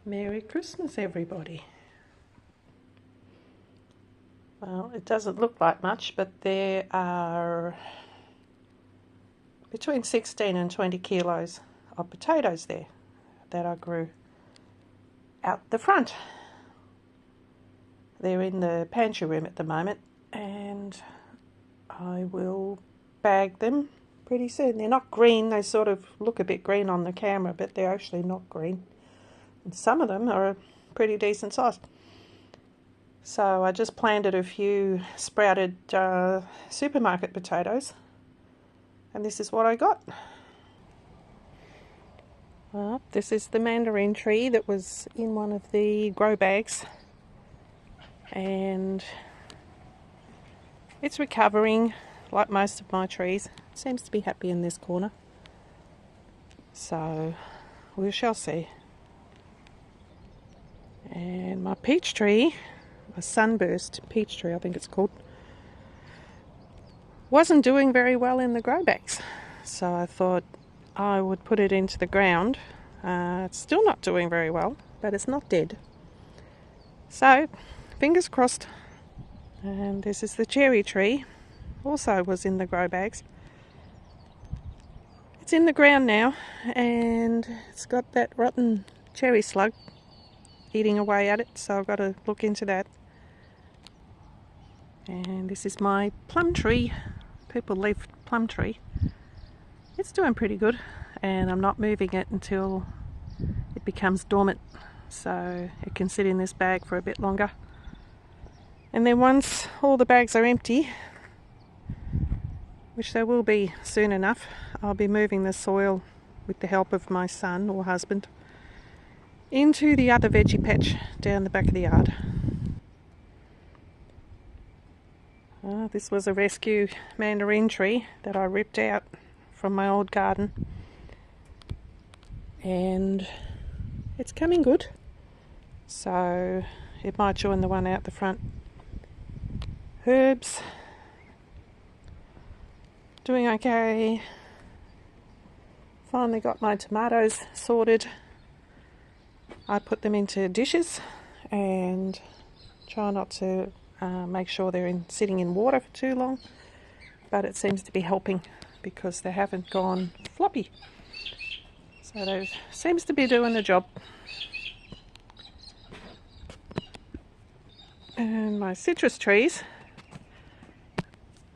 Merry Christmas, everybody. Well, it doesn't look like much, but there are between 16 and 20 kilos of potatoes there that I grew out the front. They're in the pantry room at the moment, and I will bag them pretty soon. They're not green. They sort of look a bit green on the camera, but they're actually not green. And some of them are a pretty decent size. So I just planted a few sprouted supermarket potatoes, and this is what I got. Well, this is the mandarin tree that was in one of the grow bags, and it's recovering like most of my trees. It seems to be happy in this corner, so we shall see. And my peach tree, a sunburst peach tree I think it's called, wasn't doing very well in the grow bags, so I thought I would put it into the ground. It's still not doing very well, but it's not dead, so fingers crossed. And this is the cherry tree, also was in the grow bags. It's in the ground now, and it's got that rotten cherry slug eating away at it, so I've got to look into that. And this is my plum tree, purple leaf plum tree. It's doing pretty good, and I'm not moving it until it becomes dormant, so it can sit in this bag for a bit longer. And then once all the bags are empty, which they will be soon enough, I'll be moving the soil with the help of my son or husband into the other veggie patch down the back of the yard. This was a rescue mandarin tree that I ripped out from my old garden, and it's coming good, so it might join the one out the front. Herbs doing okay. Finally got my tomatoes sorted. I put them into dishes and try not to make sure they're sitting in water for too long, but it seems to be helping because they haven't gone floppy, so they seems to be doing the job. And my citrus trees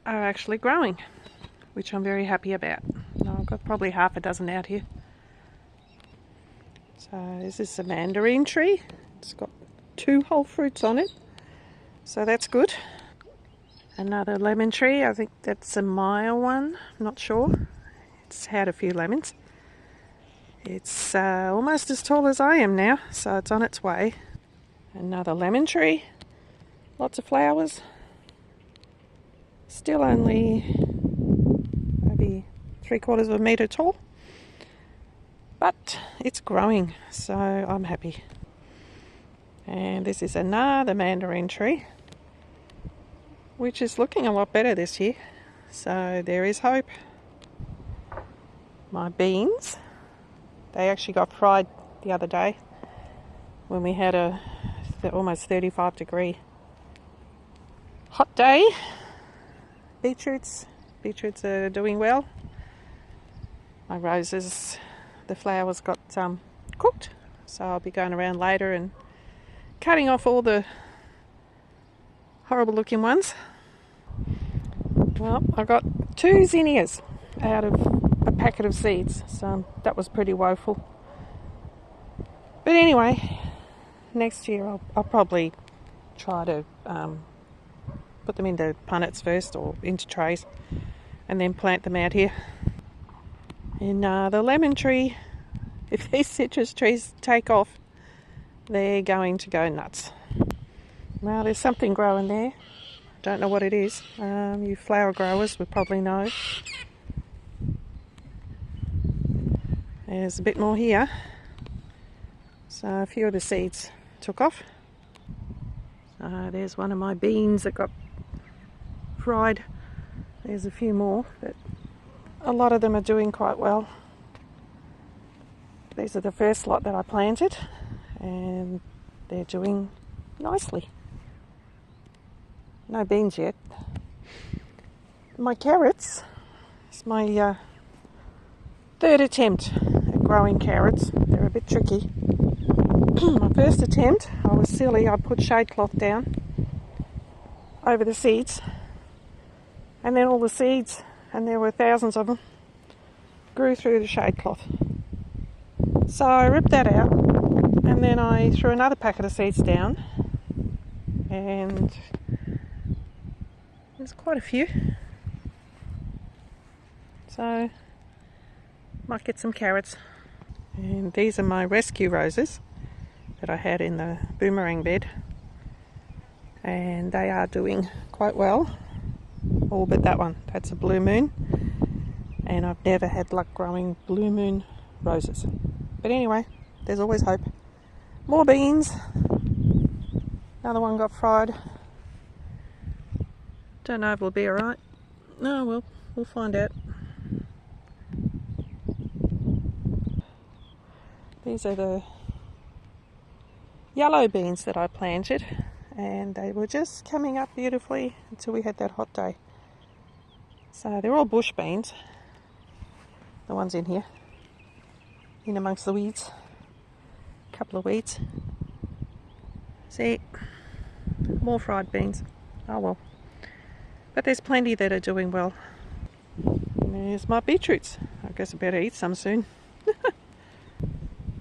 are actually growing, which I'm very happy about. I've got probably half a dozen out here. So this is a mandarin tree. It's got 2 whole fruits on it, so that's good. Another lemon tree, I think that's a Maya one, not sure. It's had a few lemons. It's almost as tall as I am now, so it's on its way. Another lemon tree, lots of flowers. Still only maybe 3/4 of a metre tall, but it's growing, so I'm happy. And this is another mandarin tree, which is looking a lot better this year, so there is hope. My beans, they actually got fried the other day when we had a almost 35-degree hot day. Beetroots are doing well. My roses, the flowers got cooked, so I'll be going around later and cutting off all the horrible looking ones. Well, I got 2 zinnias out of a packet of seeds, so that was pretty woeful. But anyway, next year I'll probably try to put them into punnets first or into trays and then plant them out here. And the lemon tree, if these citrus trees take off, they're going to go nuts. Well, there's something growing there. Don't know what it is. You flower growers would probably know. There's a bit more here. So a few of the seeds took off. There's one of my beans that got fried. There's a few more, but a lot of them are doing quite well. These are the first lot that I planted, and they're doing nicely. No beans yet. My carrots, it's my third attempt at growing carrots. They're a bit tricky. My first attempt, I was silly. I put shade cloth down over the seeds, and then all the seeds, and there were thousands of them, grew through the shade cloth. So I ripped that out, and then I threw another packet of seeds down, and there's quite a few. So might get some carrots. And these are my rescue roses that I had in the boomerang bed, and they are doing quite well, all but that one. That's a blue moon, and I've never had luck growing blue moon roses. But anyway, there's always hope. More beans. Another one got fried. Don't know if it'll be alright. No, we'll find out. These are the yellow beans that I planted, and they were just coming up beautifully until we had that hot day. So they're all bush beans, the ones in here, in amongst the weeds. A couple of weeds. See, more fried beans. Oh well. But there's plenty that are doing well. And there's my beetroots. I guess I better eat some soon.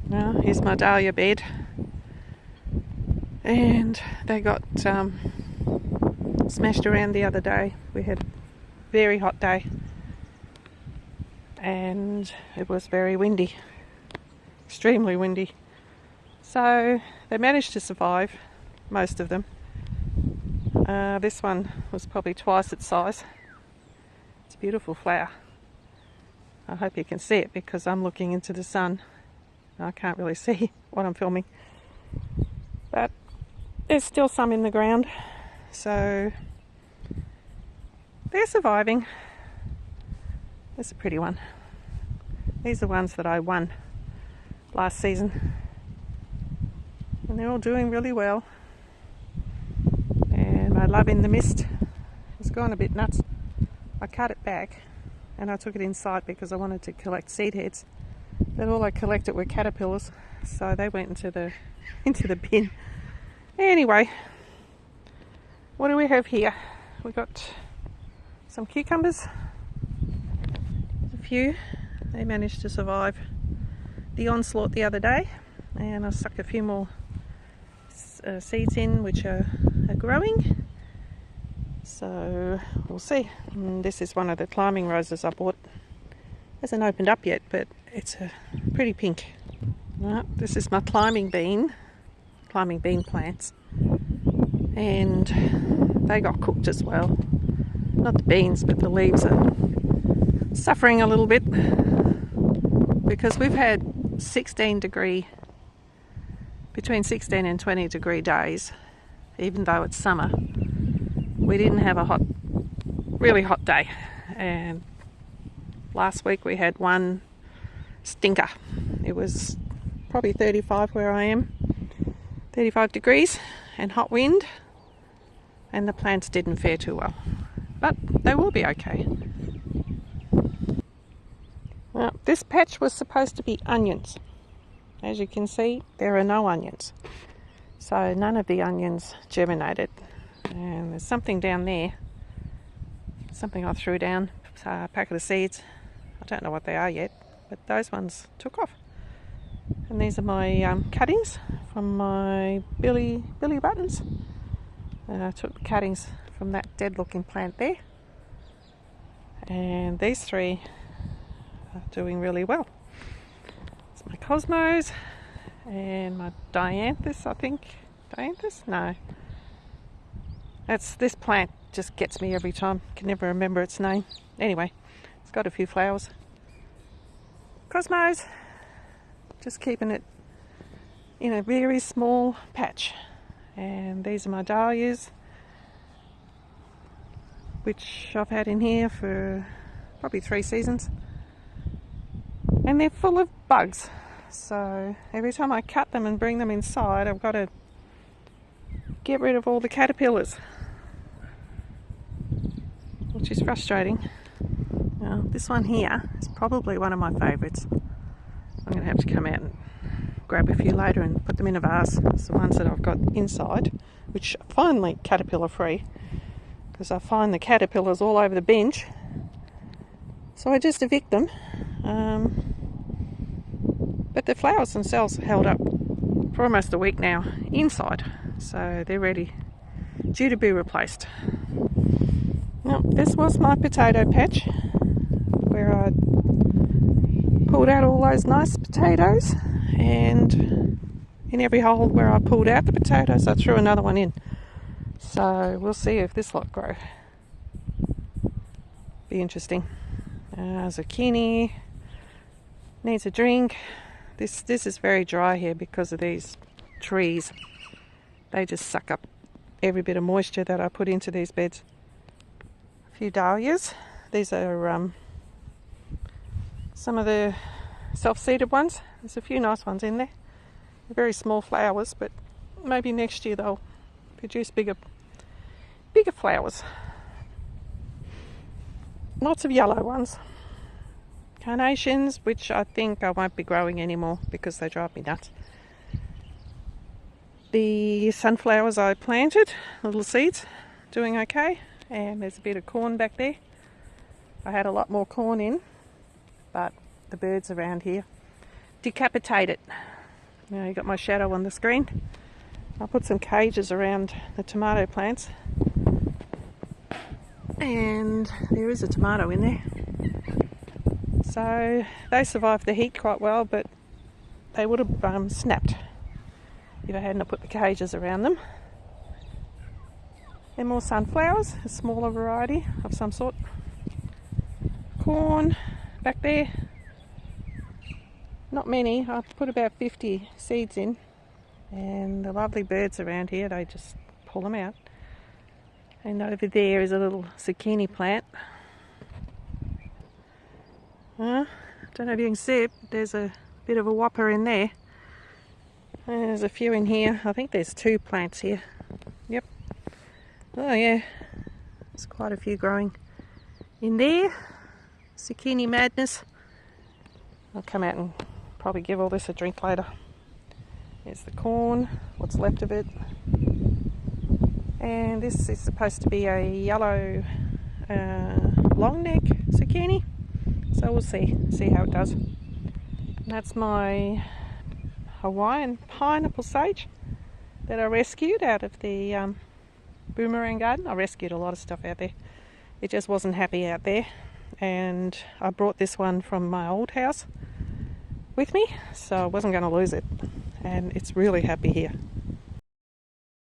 Now, here's my dahlia bed. And they got smashed around the other day. We had a very hot day, and it was very windy, extremely windy. So they managed to survive, most of them. This one was probably twice its size. It's a beautiful flower. I hope you can see it because I'm looking into the sun. I can't really see what I'm filming, but there's still some in the ground, so they're surviving. There's a pretty one. These are ones that I won last season, and they're all doing really well. And my love in the mist has gone a bit nuts. I cut it back and I took it inside because I wanted to collect seed heads, but all I collected were caterpillars, so they went into the bin. Anyway, what do we have here? We got some cucumbers, a few. They managed to survive the onslaught the other day, and I stuck a few more seeds in which are growing, so we'll see. And this is one of the climbing roses I bought. Hasn't opened up yet, but it's a pretty pink. This is my climbing bean plants, and they got cooked as well. Not the beans, but the leaves are suffering a little bit because we've had between 16 and 20 degree days, even though it's summer. We didn't have a really hot day, and last week we had one stinker. It was probably 35 where I am, 35 degrees and hot wind, and the plants didn't fare too well, but they will be okay. Now, this patch was supposed to be onions. As you can see, there are no onions, so none of the onions germinated. And there's something down there, something I threw down, a packet of seeds. I don't know what they are yet, but those ones took off. And these are my cuttings from my billy buttons. And I took the cuttings from that dead looking plant there. And these three are doing really well. It's my cosmos and my dianthus, I think. Dianthus? No. This plant just gets me every time. Can never remember its name. Anyway, it's got a few flowers. Cosmos, just keeping it in a very small patch. And these are my dahlias, which I've had in here for probably 3 seasons. And they're full of bugs. So every time I cut them and bring them inside, I've got to get rid of all the caterpillars, which is frustrating. Now, this one here is probably one of my favourites. I'm going to have to come out and grab a few later and put them in a vase. It's the ones that I've got inside, which are finally caterpillar free, because I find the caterpillars all over the bench. So I just evict them. But the flowers themselves are held up for almost a week now inside, so they're ready, due to be replaced. Now, this was my potato patch where I pulled out all those nice potatoes, and in every hole where I pulled out the potatoes I threw another one in. So we'll see if this lot grow. Be interesting. Zucchini needs a drink. This is very dry here because of these trees. They just suck up every bit of moisture that I put into these beds. A few dahlias. These are some of the self-seeded ones. There's a few nice ones in there. They're very small flowers, but maybe next year they'll produce bigger flowers. Lots of yellow ones. Carnations, which I think I won't be growing anymore because they drive me nuts. The sunflowers I planted, little seeds, doing okay. And there's a bit of corn back there. I had a lot more corn in, but the birds around here decapitate it. Now you got my shadow on the screen. I'll put some cages around the tomato plants. And there is a tomato in there. So they survived the heat quite well, but they would have snapped if I hadn't put the cages around them. And more sunflowers, a smaller variety of some sort. Corn back there. Not many. I put about 50 seeds in, and the lovely birds around here, they just pull them out. And over there is a little zucchini plant. Don't know if you can see it, but there's a bit of a whopper in there. And there's a few in here. I think there's 2 plants here. Yep. Oh yeah, there's quite a few growing in there. Zucchini madness. I'll come out and probably give all this a drink later. There's the corn, what's left of it. And this is supposed to be a yellow long neck zucchini. So we'll see how it does. And that's my Hawaiian pineapple sage that I rescued out of the boomerang garden. I rescued a lot of stuff out there. It just wasn't happy out there. And I brought this one from my old house with me, so I wasn't going to lose it. And it's really happy here.